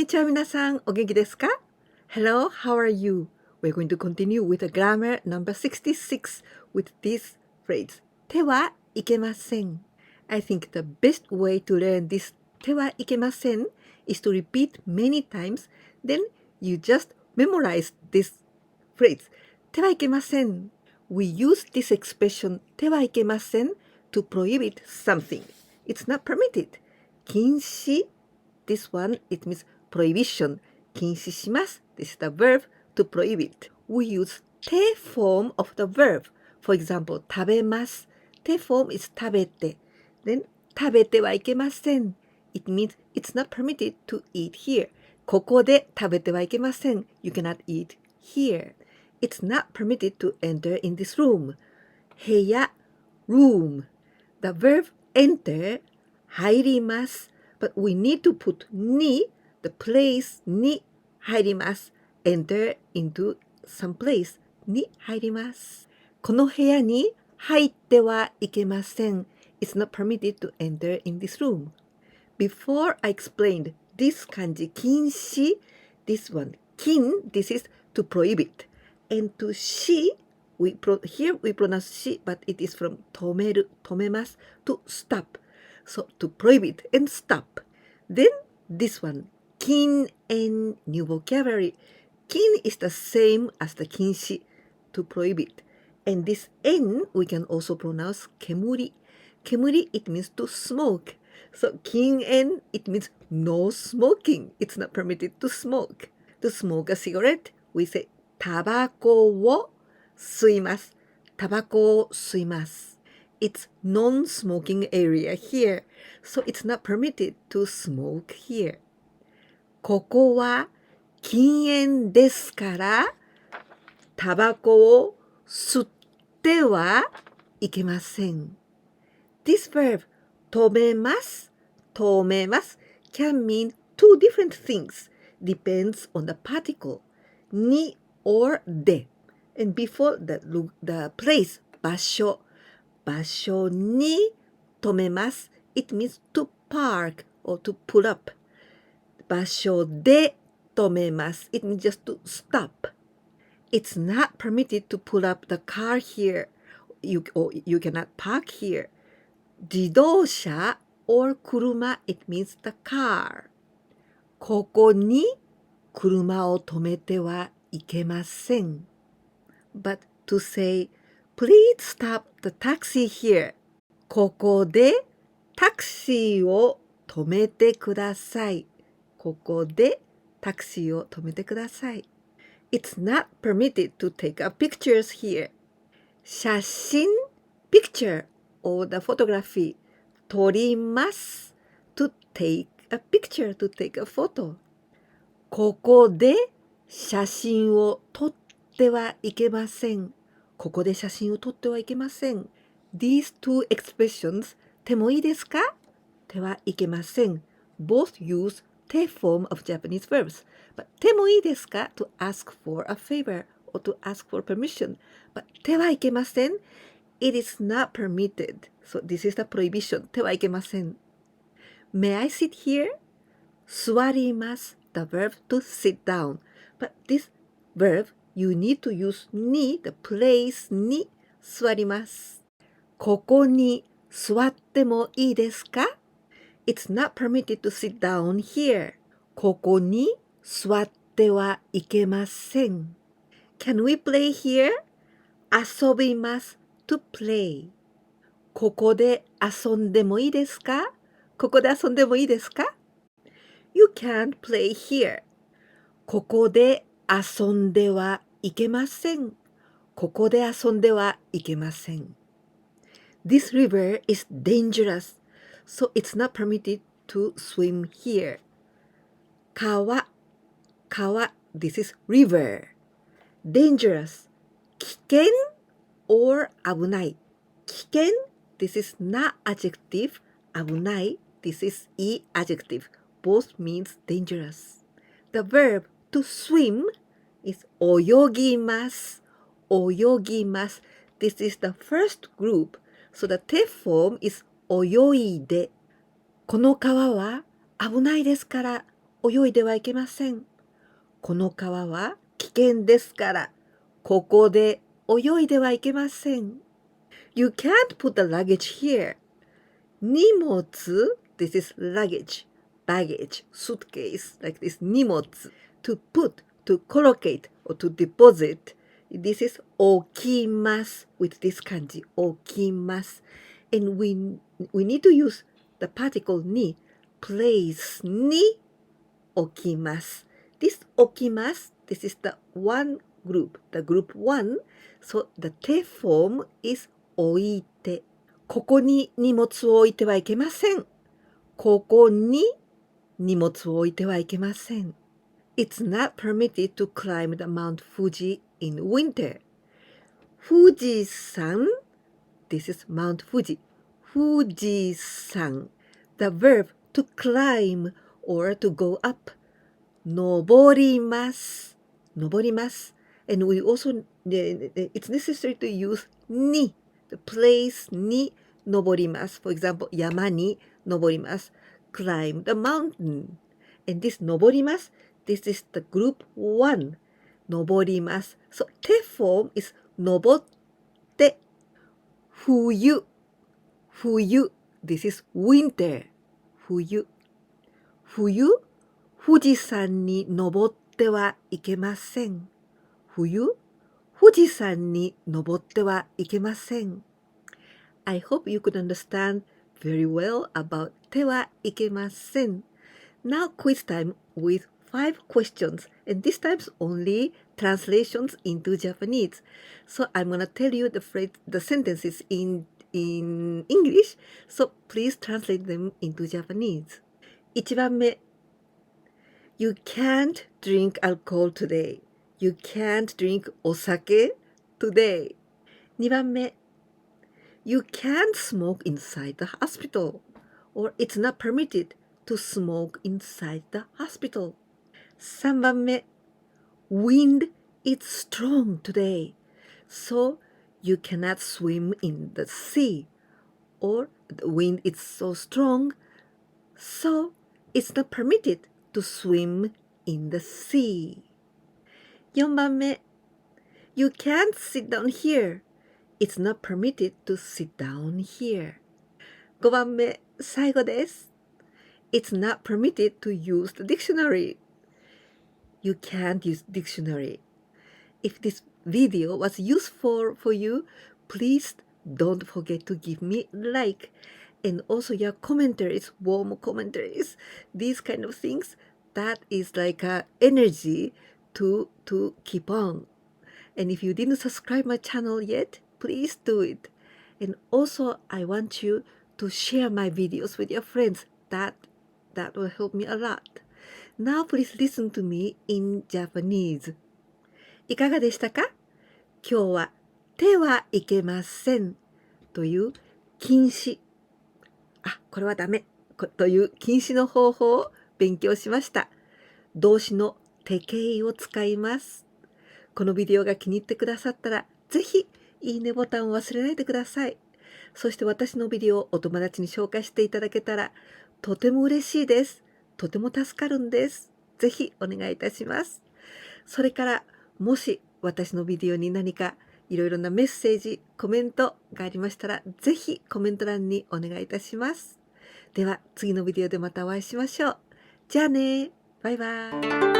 こんにちは皆さん、お元気ですか? Hello, how are you? We're going to continue with the grammar number 66 with this phrase. 手はいけません. I think the best way to learn this 手はいけません is to repeat many times. Then you just memorize this phrase. 手はいけません. We use this expression 手はいけません to prohibit something. It's not permitted. 禁止 This one, it means prohibition. 禁止します This is the verb to prohibit. We use 手 form of the verb. For example, 食べます。手 form is 食べて。Then 食べてはいけません。It means it's not permitted to eat here. ここで食べてはいけません。You cannot eat here. It's not permitted to enter in this room. 部屋 room. The verb enter 入ります。But we need to put に the place に入ります。enter into some place に入ります。この部屋に入ってはいけません。It's not permitted to enter in this room. Before I explained this 漢字禁止 this one 禁 this is to prohibit. And to し here we pronounce し but it is from 止める止めます to stop. So to prohibit and stop. Then this one, 禁煙 new vocabulary. 禁 is the same as the 禁止 to prohibit. And this n we can also pronounce 煙. 煙 it means to smoke. So 禁煙 it means no smoking. It's not permitted to smoke. To smoke a cigarette, we say タバコを吸います。タバコを吸います。It's non-smoking area here, so it's not permitted to smoke here. ここは禁煙ですから、タバコを吸ってはいけません。This verb, 止めます、止めます can mean two different things, depends on the particle, に or で. And before the place, 場所。場所に止めます。It means to park or to pull up. 場所で止めます。It means just to stop. It's not permitted to pull up the car here. You cannot park here. 自動車 or 車 It means the car. ここに車を止めてはいけません。But to say Please stop the taxi here. ここでタクシーを止めてください。ここでタクシーを止めてください。It's not permitted to take up pictures here. 写真 picture or the photography 撮ります to take a picture, to take a photo. ここで写真を撮ってはいけません。ここで写真を撮ってはいけません。These two expressions, 手もいいですか? 手はいけません。Both use 手 form of Japanese verbs. But 手もいいですか to ask for a favor or to ask for permission. But 手はいけません It is not permitted. So this is the prohibition. 手はいけません。May I sit here? 座ります。The verb to sit down. But this verb You need to use に the place に座ります。ここに座ってもいいですか? It's not permitted to sit down here. ここに座ってはいけません。Can we play here? 遊びます to play. ここで遊んでもいいですか? ここで遊んでもいいですか? You can't play here. ここで遊んではいけません。ここで遊んではいけません。This river is dangerous, so it's not permitted to swim here. 川、this is river. Dangerous, 危険 or 危ない。危険 this is な adjective. 危ない this is い adjective. Both means dangerous. The verb to swim is 泳ぎます。泳ぎます。This is the first group. So the 手 form is 泳いで。この川は危ないですから泳いではいけません。この川は危険ですから、ここで泳いではいけません。You can't put the luggage here. 荷物 this is luggage, baggage, suitcase, like this 荷物 to put, to collocate or to deposit. This is 置きます with this kanji 置きます and we need to use the particle に place に置きます this 置きます this is the one group, the group one, so the te form is 置いてここに荷物を置いてはいけません。ここに荷物を置いてはいけません。It's not permitted to climb the Mount Fuji in winter. 富士山 This is Mount Fuji. 富士山 The verb to climb or to go up. 登ります。登ります。And we also, it's necessary to use に the place に登ります。For example, 山に登ります。Climb the mountain. And this 登ります。This is the group one. 登ります。So, te form is 登って。冬。冬。This is winter. 冬。冬。富士山に登ってはいけません。冬。富士山に登ってはいけません。I hope you could understand very well about てはいけません。Now quiz time with 5 questions and this time's only translations into Japanese. So I'm gonna tell you the sentences in English, so please translate them into Japanese. 1番目 You can't drink alcohol today. You can't drink お酒 today. 2番目 You can't smoke inside the hospital, or it's not permitted to smoke inside the hospital. 3番目 Wind is strong today, so you cannot swim in the sea, or the wind is so strong, so it's not permitted to swim in the sea. 4番目 You can't sit down here. It's not permitted to sit down here. 5番目、最後です。It's not permitted to use the dictionary. You can't use dictionary. If this video was useful for you, please don't forget to give me a like. And also your commentaries, warm commentaries, these kind of things, that is like a energy to keep on. And if you didn't subscribe my channel yet, please do it. And also I want you to share my videos with your friends. That will help me a lot. Now please listen to me in Japanese. いかがでしたか？今日は手はいけませんという禁止。これはダメという禁止の方法を勉強しました。動詞の手形を使います。このビデオが気に入ってくださったら、ぜひいいねボタンを忘れないでください。そして私のビデオをお友達に紹介していただけたら、とても嬉しいです。とても助かるんです。ぜひお願いいたします。それから、もし私のビデオに何かいろいろなメッセージ、コメントがありましたら、ぜひコメント欄にお願いいたします。では、次のビデオでまたお会いしましょう。じゃあね。バイバイ。